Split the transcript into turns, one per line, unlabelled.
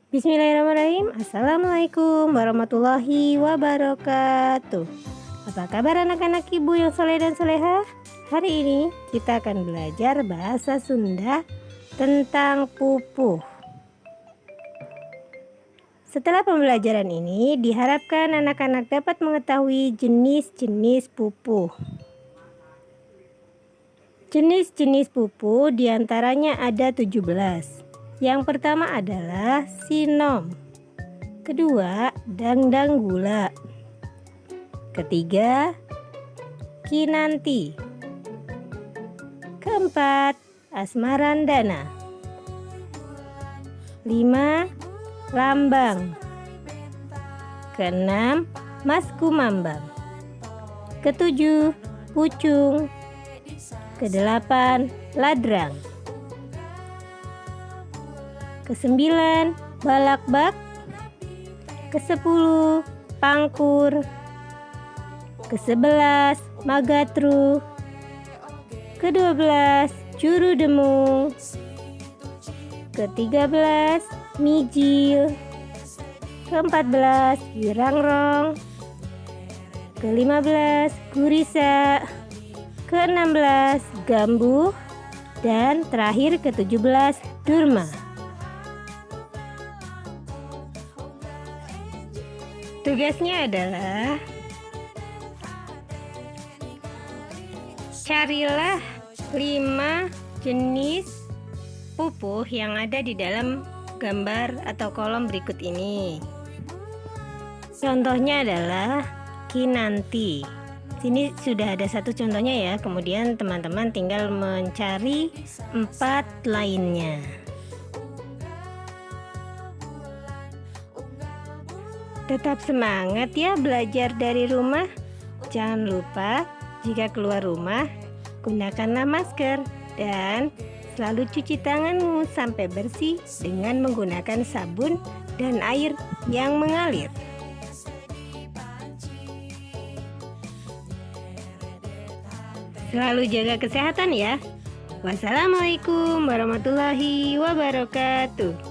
Bismillahirrahmanirrahim. Assalamualaikum warahmatullahi wabarakatuh. Apa kabar anak-anak ibu yang soleh dan soleha? Hari ini kita akan belajar bahasa Sunda tentang pupuh. Setelah pembelajaran ini, diharapkan anak-anak dapat mengetahui jenis-jenis pupuh. Jenis-jenis pupuh diantaranya ada 17. Yang pertama adalah sinom. Kedua, dangdang gula. Ketiga, kinanti. Keempat, asmarandana. 5, lambang. Keenam, maskumambang. Ketujuh, pucung. Kedelapan, ladrang. Kesembilan, balakbak. Kesepuluh, pangkur. Kesebelas, magatru. Kedua-belas, curudemung. Ke-13, mijil. Ke-14, wirangrong. Ke-15, gurisa. Ke-16, gambuh. Dan terakhir ke-17, durma. Tugasnya adalah carilah 5 jenis pupuh yang ada di dalam gambar atau kolom berikut ini. Contohnya adalah kinanti. Sini sudah ada satu contohnya ya. Kemudian teman-teman tinggal mencari 4 lainnya. Tetap semangat ya belajar dari rumah. Jangan lupa jika keluar rumah gunakanlah masker dan selalu cuci tanganmu sampai bersih dengan menggunakan sabun dan air yang mengalir. Selalu jaga kesehatan ya. Wassalamualaikum warahmatullahi wabarakatuh.